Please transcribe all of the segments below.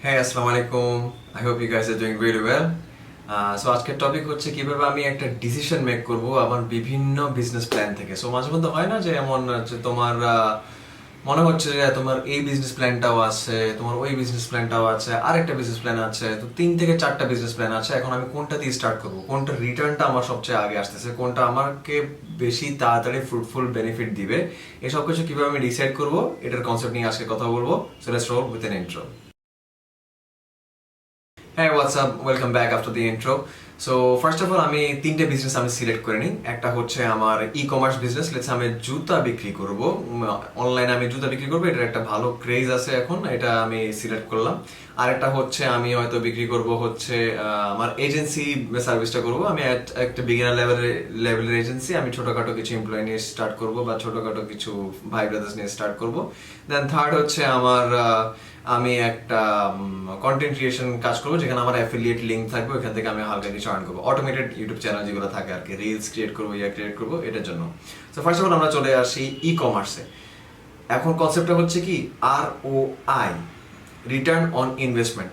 হ্যাঁ, আসসালামু আলাইকুম। I hope you guys are doing really well. So আজকের টপিক হচ্ছে কিভাবে আমি একটা ডিসিশন মেক করব আমার বিভিন্ন বিজনেস প্ল্যান থেকে। সো মাঝে মধ্যে হয় না যে এমন যে তোমার মনে হচ্ছে যে তোমার এই বিজনেস প্ল্যানটাও আছে, তোমার ওই বিজনেস প্ল্যানটাও আছে, আরেকটা বিজনেস প্ল্যান আছে, তো 3 থেকে 4টা বিজনেস প্ল্যান আছে। এখন আমি কোনটা দিয়ে স্টার্ট করব, কোনটা রিটার্নটা আমার সবচেয়ে আগে আসতেছে, কোনটা আমাকে বেশি তাড়াতাড়ি ফ্রুটফুল বেনিফিট দিবে, এসব কিছু কিভাবে আমি ডিসাইড করব, এটার কনসেপ্ট নিয়ে আজকে কথা বলবো। So let's roll with an intro. হ্যাঁ, what's up, welcome back after the intro. So first of all আমি 3টে বিজনেস আমি সিলেক্ট করে নিই। একটা হচ্ছে আমার ই কমার্স বিজনেস, লেটস আমি জুতা বিক্রি করব, অনলাইনে আমি জুতা বিক্রি করবো, এটার একটা ভালো ক্রেজ আছে এখন, এটা আমি সিলেক্ট করলাম। আরেকটা হচ্ছে আমি হয়তো বিক্রি করব হচ্ছে আমার এজেন্সি সার্ভিসটা করব, আমি একটা বিগিনার লেভেলের এজেন্সি, আমি ছোটখাটো কিছু এমপ্লয়ি নিয়ে স্টার্ট করব বা ছোটখাটো কিছু ভাই ব্রাদার্স নিয়ে স্টার্ট করব। দেন থার্ড হচ্ছে আমার আমি একটা কন্টেন্ট ক্রিয়েশন কাজ করবো, যেখানে আমার অ্যাফিলিয়েট লিঙ্ক থাকবে, ওইখান থেকে আমি হালকা কিছু আর্ন করবো, অটোমেটেড ইউটিউব চ্যানেল যেগুলো থাকে আর কি, রিলস ক্রিয়েট করবো, ক্রিয়েট করবো, এটার জন্য। তো ফার্স্ট অফ অল আমরা চলে আসি ই কমার্সে। এখন কনসেপ্টটা হচ্ছে কি, ROI, রিটার্ন অন ইনভেস্টমেন্ট।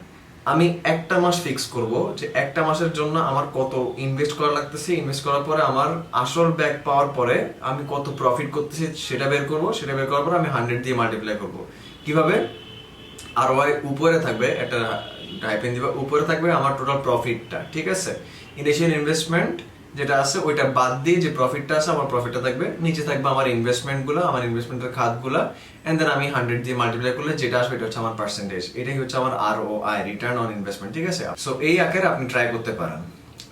আমি একটা মাস ফিক্স করব যে একটা মাসের জন্য আমার কত ইনভেস্ট করা লাগতেছে, ইনভেস্ট করার পরে আমার আসল ব্যাক পাওয়ার পরে আমি কত প্রফিট করতেছি সেটা বের করব, সেটা বের করার পরে আমি 100 দিয়ে মাল্টিপ্লাই করব। কিভাবে? ROI উপরে থাকবে, একটা টাইপেন দিবা, উপরে থাকবে আমার টোটাল প্রফিটটা, ঠিক আছে? ইনিশিয়াল ইনভেস্টমেন্ট যেটা আছে ওইটা বাদ দিয়ে যে প্রফিটটা আছে আমার প্রফিটটা থাকবে, নিচে থাকবে আমার ইনভেস্টমেন্টগুলো, আমার ইনভেস্টমেন্টের খাতগুলো, এন্ড দেন আমি 100 দিয়ে মাল্টিপ্লাই করলে যেটা আসবে এটা হচ্ছে আমার পার্সেন্টেজ, এটাই হচ্ছে আমার ROI, রিটার্ন অন ইনভেস্টমেন্ট, ঠিক আছে? সো এই আকারে আপনি ট্রাই করতে পারেন।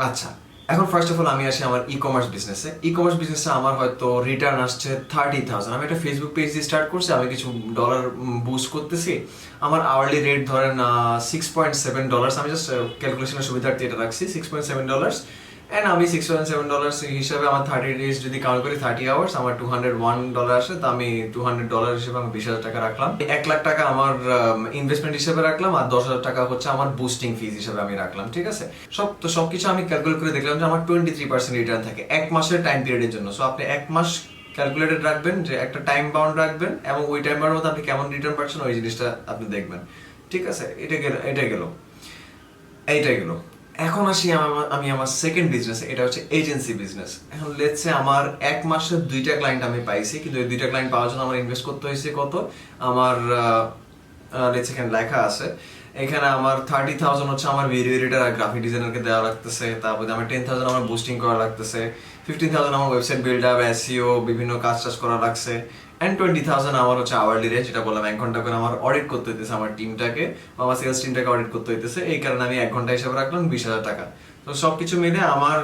আচ্ছা, এখন ফার্স্ট অফ অল আমি আসি আমার ই কমার্স বিজনেসে। ই কমার্স বিজনেসে আমার হয়তো রিটার্ন আসছে 30,000। আমি একটা ফেসবুক পেজ দিয়ে স্টার্ট করছি, আমি কিছু ডলার বুস্ট করতেছি। আমার আওয়ারলি রেট ধরেন $6.7। আমি জাস্ট ক্যালকুলেশনের সুবিধার্থে এটা রাখছি, $6.7। অ্যান্ড আমি $6.7 হিসাবে আমার 30 ডেজ যদি কাউন্ট করি, 30 আওয়ার্স, আমার $201 আসে। তো আমি $200 হিসেবে আমি 20,000 টাকা রাখলাম। 1 লাখ টাকা আমার ইনভেস্টমেন্ট হিসেবে রাখলাম, আর 10,000 টাকা হচ্ছে আমার বুস্টিং ফিজ হিসেবে আমি রাখলাম, ঠিক আছে? সবকিছু আমি ক্যালকুলেট করে দেখলাম যে আমার 23% রিটার্ন থাকে 1 মাসের টাইম পিরিয়ডের জন্য। সো আপনি 1 মাস ক্যালকুলেটেড রাখবেন, যে একটা টাইম বাউন্ড রাখবেন, এবং ওই টাইম বাউন্ডের মধ্যে আপনি কেমন রিটার্ন পাচ্ছেন ওই জিনিসটা আপনি দেখবেন, ঠিক আছে? এইটাই গেল। এখন আসি আমি আমার সেকেন্ড বিজনেস, এটা হচ্ছে এজেন্সি বিজনেস। এখন লেটস সে আমার 1 মাসে 2টা ক্লায়েন্ট আমি পাইছি, কিন্তু এই 2টা ক্লায়েন্ট পাওয়ার জন্য আমার ইনভেস্ট করতে হয়েছে কত? আমার লেটস এখানে লেখা আছে, এখানে আমার 30,000 হচ্ছে আমার ভিডিও এডিটর আর গ্রাফিক ডিজাইনারকে দেওয়া লাগতেছে, তারপরে আমার 10,000 আমার বুস্টিং করা লাগতেছে, 15,000 আমার ওয়েবসাইট বিল্ড আপ, SEO, বিভিন্ন কাজ টাজ করা লাগছে, অ্যান্ড 20,000 আমার হচ্ছে আওয়ারলি রেট, যেটা বললাম 1 ঘন্টা করে আমার অডিট করতে হইতেছে আমার টিমটাকে, বা আমার সেলস টিমটাকে অডিট করতে হইতেছে। এই কারণে আমি 1 ঘন্টা হিসাবে রাখলাম 20,000 টাকা। তো সবকিছু মিলে আমার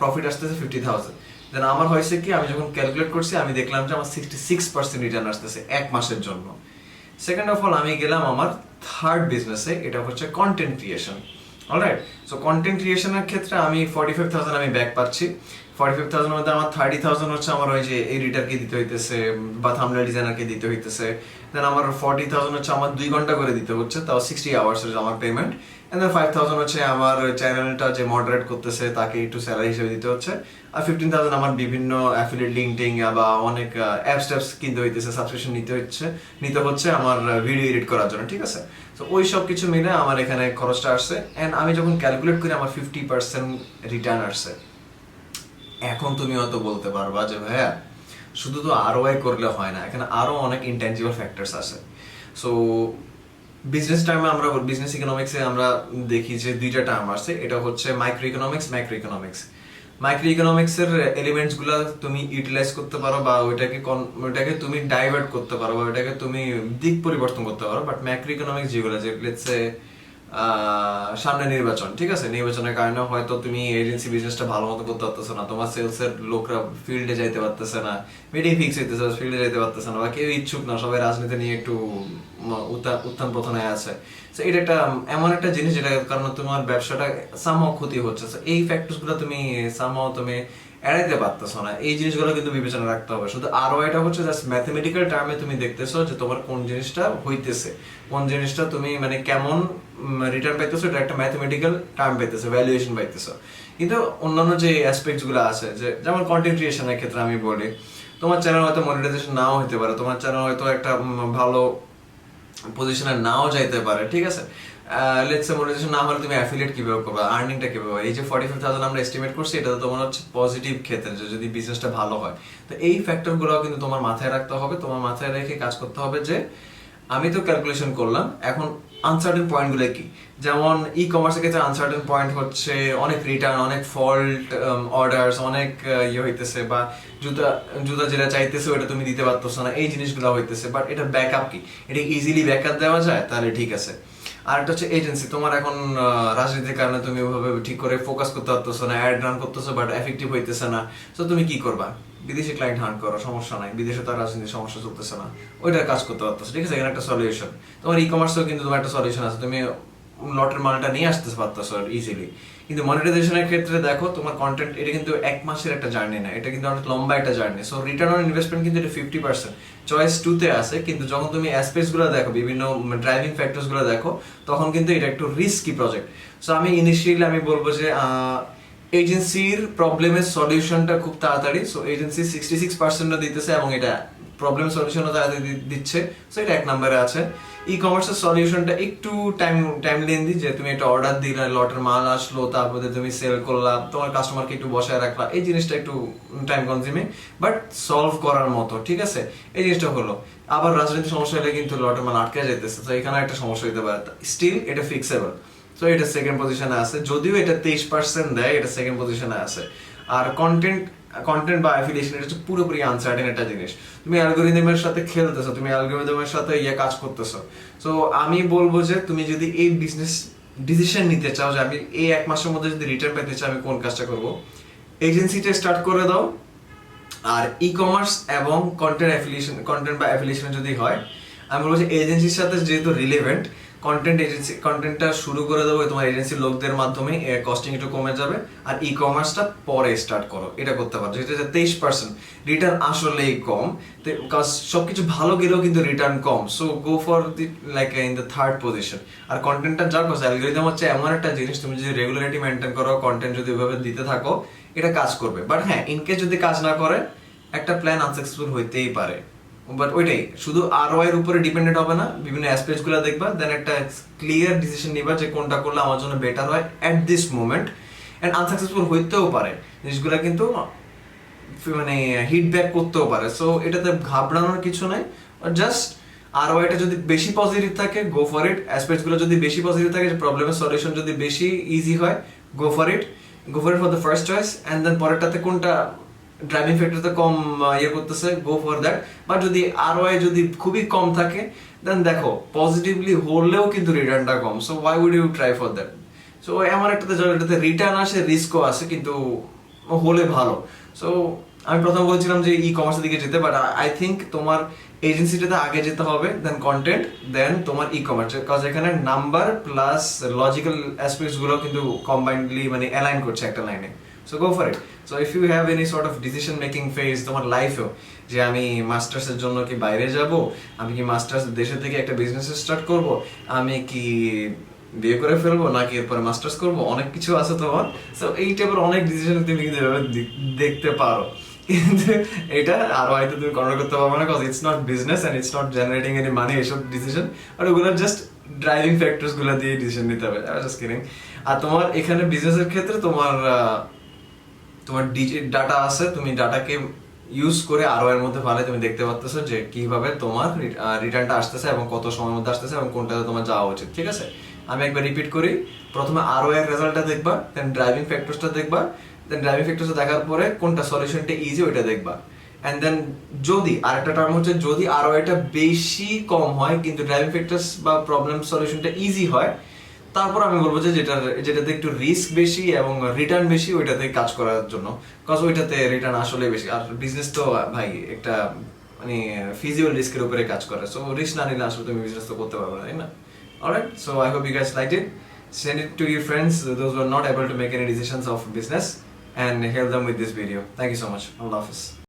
প্রফিট আসতেছে 50,000। দেন আমার হয়েছে কি, আমি যখন ক্যালকুলেট করছি আমি দেখলাম যে আমার 66% রিটার্ন আসতেছে 1 মাসের জন্য। সেকেন্ড অফ অল আমি গেলাম আমার থার্ড বিজনেসে, এটা হচ্ছে content creation. Alright, so content ক্রিয়েশনের ক্ষেত্রে আমি 45,000 আমি ব্যাক পাচ্ছি। 45,000 মধ্যে আমার 30,000 হচ্ছে আমার ওই যে এডিটারকে দিতে হইতেছে বা থাম্বনেল ডিজাইনারকে দিতে হইতেছে। দেন আমার 40,000 হচ্ছে আমার 2 ঘন্টা করে দিতে হচ্ছে, তাও 60 আওয়ার্স আমার পেমেন্ট। এন্ড দেন 5,000 হচ্ছে আমার চ্যানেলটা যে মডারেট করতেছে তাকে একটু স্যালারি হিসেবে দিতে হচ্ছে। আর 15,000 আমার বিভিন্ন অ্যাফিলিয়েট লিঙ্কিং বা অনেক অ্যাপস ট্যাপস কিনতে হইতেছে, সাবস্ক্রিপশন নিতে হচ্ছে আমার ভিডিও এডিট করার জন্য, ঠিক আছে? তো ওই সব কিছু মিলে আমার এখানে খরচটা আসছে, অ্যান্ড আমি যখন ক্যালকুলেট করি আমার 50% রিটার্ন আসছে। এখন তুমি হয়তো বলতে পারবা যে ভাইয়া শুধু তো ROI করলে হয় না, এখানে আরো অনেক ইনট্যাঞ্জিবল ফ্যাক্টরস আছে। সো বিজনেস টার্মে আমরা, বিজনেস ইকোনমিক্সে আমরা দেখি যে 2টা টার্ম আছে, এটা হচ্ছে micro economics, macro economics. Micro ইকোনমিক্সের এলিমেন্টস গুলা তুমি ইউটিলাইজ করতে পারো, বা ওইটাকে তুমি ডাইভার্ট করতে পারো, বা ওইটাকে তুমি দিক পরিবর্তন করতে পারো। বাট ম্যাক্রো ইকোনমিক্স যেগুলো, যে লেটস সে সামনে নির্বাচন, ঠিক আছে? নির্বাচনের কারণে হয়তো তুমি এজেন্সি বিজনেসটা ভালো মতো করতে পারতেছো না, তোমার সেলস এর লোকরা ফিল্ডে যাইতে পারতেছে না, মিটিং ফিক্স হইতেছে, ফিল্ডে যাইতে পারতেছে না, বা কেউ ইচ্ছুক না, সবাই রাজনীতি নিয়ে একটু উত্থান পতনে আছে। তো এটা একটা এমন একটা জিনিস যেটা কারণে তোমার ব্যবসাটা সামহাও ক্ষতি হচ্ছে। এই ফ্যাক্টরস গুলো তুমি সামহাও তুমি এড়াইতে পারতেছো না, এই জিনিসগুলো কিন্তু বিবেচনা রাখতে হবে। শুধু ROI-টা হচ্ছে জাস্ট ম্যাথমেটিক্যাল টার্মে তুমি দেখতেছো যে তোমার কোন জিনিসটা হইতেছে, কোন জিনিসটা তুমি মানে কেমন রিটার্ন পাইতেছো, এটা একটা ম্যাথমেটিক্যাল টার্ম পাইতেছো, ভ্যালুয়েশন পাইতেছো। কিন্তু অন্যান্য যে অ্যাসপেক্টস গুলো আছে, যে যেমন কন্টেন্ট ক্রিয়েশনের ক্ষেত্রে আমি বলি, তোমার চ্যানেল হয়তো মনিটাইজেশন নাও হতে পারে, তোমার চ্যানেল হয়তো একটা ভালো পজিশনে নাও যাইতে পারে, ঠিক আছে? লেটস সে মনিটাইজেশন না হলে তুমি অ্যাফিলিয়েট কিভাবে করবে, আর্নিংটা কিভাবে হবে? এই যে 45,000 আমরা এস্টিমেট করছি, এটা তো তোমার হচ্ছে পজিটিভ ক্ষেত্রে, যে যদি বিজনেসটা ভালো হয়। তো এই ফ্যাক্টরগুলো কিন্তু তোমার মাথায় রাখতে হবে, তোমার মাথায় রেখে কাজ করতে হবে যে আমি তো ক্যালকুলেশন করলাম, এখন আনসার্টেন পয়েন্টগুলো কি। যেমন ই কমার্সের ক্ষেত্রে আনসার্টেন পয়েন্ট হচ্ছে অনেক রিটার্ন, অনেক ফল্ট অর্ডারস, অনেক ইয়ে হইতেছে, বা জুতা জুতা যেটা চাইতেছে ওটা তুমি দিতে পারতেছো না, এই জিনিসগুলো হইতেছে। বাট এটা ব্যাকআপ কি, এটা ইজিলি ব্যাকআপ দেওয়া যায়, তাহলে ঠিক আছে। আর একটা হচ্ছে এজেন্সি, তোমার এখন রাজনীতির কারণে তুমি ওইভাবে ঠিক করে ফোকাস করতে পারতেছো না, অ্যাড রান করতেছো বাট এফেক্টিভ হইতেছে না, তো তুমি কি করবা? বিদেশি ক্লায়েন্ট হান্ট করো, সমস্যা নাই, বিদেশে তার রাজনীতির সমস্যা চলতেছে না, ওইটার কাজ করতে পারতেছো, ঠিক আছে, এখানে একটা সলিউশন। তোমার ই কমার্সেও কিন্তু তোমার একটা সলিউশন আছে, তুমি লটের মালটা নিয়ে আসতে পারতেছো ইজিলি। কিন্তু মনিটাইজেশনের ক্ষেত্রে দেখো, তোমার কন্টেন্ট, এটা কিন্তু এক মাসের একটা জার্নি না, এটা কিন্তু অনেক লম্বা একটা journey. So return on investment কিন্তু এটা 50%, চয়েস 2-তে আছে। কিন্তু যখন তুমি অ্যাসপেক্টস গুলো দেখো, বিভিন্ন ড্রাইভিং ফ্যাক্টরস গুলো দেখো, তখন কিন্তু এটা একটু রিস্কি প্রজেক্ট। সো আমি ইনিশিয়ালি আমি বলবো যে এজেন্সির প্রবলেমের সলিউশনটা খুব তাড়াতাড়ি, সো এজেন্সি 66% দিতেছে এবং এটা প্রবলেম সলিউশনও তাড়াতাড়ি দিচ্ছে, সো এটা এক নম্বরে আছে। ই কমার্সের সলিউশনটা একটু টাইম লেন্দি, যে তুমি একটা অর্ডার দিলে, লটের মাল আসলো, তারপরে তুমি সেল করলা, তোমার কাস্টমারকে একটু বসায় রাখলা, এই জিনিসটা একটু টাইম কনজিউমিং, বাট সলভ করার মতো, ঠিক আছে, এই জিনিসটা হলো। আবার রাজনৈতিক সমস্যা হলে কিন্তু লটের মাল আটকে যেতেছে, তো এখানে একটা সমস্যা হতে পারে, স্টিল এটা ফিক্সেবল। তো এটা সেকেন্ড পজিশনে আছে, যদিও এটা 23% দেয়, এটা সেকেন্ড পজিশনে আছে। আর কন্টেন্ট কন্টেন্ট বা অ্যাফিলিয়েশন, এটা হচ্ছে পুরোপুরি আনসার্টেন একটা জিনিস। তুমি অ্যালগোরিদমের সাথে খেলতেছো, তুমি অ্যালগোরিদমের সাথে কাজ করতেছো। সো আমি বলবো যে তুমি যদি এই বিজনেস ডিসিশন নিতে চাও যে আমি এই এক মাসের মধ্যে যদি রিটার্ন পেতে চাই, আমি কোন কাজটা করবো, এজেন্সিটা স্টার্ট করে দাও। আর ই কমার্স এবং কন্টেন্ট বা অ্যাফিলিয়েশন যদি হয়, আমি বলবো যে এজেন্সির সাথে যেহেতু রিলেভেন্ট, কন্টেন্টটা শুরু করে দেবো তোমার এজেন্সির লোকদের মাধ্যমে, কস্টিং একটু কমে যাবে। আর ই কমার্সটা পরে স্টার্ট করো, এটা করতে পারো, যেটা 23% রিটার্ন আসলেই কম, কাজ সবকিছু ভালো গেলেও কিন্তু রিটার্ন কম। So go for the like in the third position. আর কন্টেন্টটা যা করছে, অ্যালগরিদম হচ্ছে এমন একটা জিনিস, তুমি যদি রেগুলারিটি মেনটেন করো, কন্টেন্ট যদি ওইভাবে দিতে থাকো, এটা কাজ করবে। বাট হ্যাঁ, ইনকেস যদি কাজ না করে, একটা প্ল্যান আনসাকসেসফুল হইতেই পারে। বাট ওইটাই, শুধু আরওআই এর উপরে ডিপেন্ডেন্ট হবে না, বিভিন্ন অ্যাসপেক্টস গুলো দেখবা, দেন একটা ক্লিয়ার ডিসিশন নিবা যে কোনটা করলে আমার জন্য বেটার হয় at this moment. And unsuccessful হইতেও পারে জিনিসগুলো, কিন্তু মানে হিট ব্যাক করতেও পারে। সো এটাতে ঘাবড়ানোর কিছু নাই, জাস্ট আরওআইটা যদি বেশি পজিটিভ থাকে, গো ফর ইট। অ্যাসপেক্টস গুলো যদি বেশি পজিটিভ থাকে, প্রবলেমের সলিউশন যদি বেশি ইজি হয়, go for it for the first choice. And then পরেরটাতে কোনটা ড্রাইভিং ফ্যাক্টরতে কম ইয়ে করতেছে, গো ফর দ্যাট। বাট যদি আরওআই যদি খুবই কম থাকে, দেন দেখো পজিটিভলি হলেও কিন্তু রিটার্নটা কম, so why would you try for that. So এমন একটাতে যাবে এটাতে রিটার্ন আসে, রিস্কও আছে, কিন্তু হলে ভালো। সো আমি প্রথম বলছিলাম যে ই কমার্সের দিকে যেতে, বাট আই থিঙ্ক তোমার এজেন্সিটাতে আগে যেতে হবে, দেন কন্টেন্ট, দেন তোমার ই কমার্স, বিকজ এখানে নাম্বার প্লাস লজিক্যাল অ্যাসপেক্টস গুলো কিন্তু কম্বাইন্ডলি মানে অ্যালাইন করছে একটা লাইনে। So go for it. So if you have any sort of decision making phase তোমার লাইফেও, যে আমি মাস্টার্সের জন্য কি বাইরে যাব, আমি কি মাস্টার্স দেশে থেকে একটা বিজনেস স্টার্ট করব, আমি কি বিয়ে করে ফেলবো, নাকি এরপরে মাস্টার্স করব, অনেক কিছু আছে তোমার। সো এই টাইপের অনেক ডিসিশন তুমি কিন্তু দেখতে পারো, কিন্তু এটা আরো হয়তো তুমি কন্ট্রোল করতে পারবে না, because it's not business and it's not generating any money, এসব ডিসিশন। আর ওগুলো জাস্ট ড্রাইভিং ফ্যাক্টরস গুলো দিয়ে ডিসিশন নিতে হবে, জাস্ট কিডিং। আর তোমার এখানে বিজনেসের ক্ষেত্রে তোমার ডাটা আছে, তুমি ডাটাকে ইউজ করে আরও এর মধ্যে ভালো তুমি দেখতে পাচ্তেছো যে কিভাবে তোমার রিটার্নটা আসতেছে এবং কত সময়ের মধ্যে আসতেছে এবং কোনটাতে তোমার যাওয়া উচিত, ঠিক আছে। আমি একবার রিপিট করি, প্রথমে আরও এর রেজাল্টটা দেখবা, দেন ড্রাইভিং ফ্যাক্টরসটা দেখবা, দেন ড্রাইভিং ফ্যাক্টরসটা দেখার পরে কোনটা সলিউশনটা ইজি ওইটা দেখবা। এন্ড দেন যদি আরেকটা টার্ম হচ্ছে, যদি আরও এটা বেশি কম হয় কিন্তু ড্রাইভিং ফ্যাক্টরস বা প্রবলেম সলিউশনটা ইজি হয়, তারপর আমি বলবো যে যেটাতে একটু রিস্ক বেশি এবং রিটার্ন বেশি, ওইটাতে কাজ করার জন্য, বিকজ ওইটাতে রিটার্ন আসলে বেশি। আর বিজনেস তো ভাই একটা মানে ফিজিক্যাল রিস্কের উপরে কাজ করে, সো রিস্ক না নিলে আসলে তুমি বিজনেস তো করতে পারবে না, তাই না? Alright, so I hope you guys liked it. Send it to your friends, those who are not able to make any decisions of business, and help them with this video. Thank you so much. Allah Hafiz.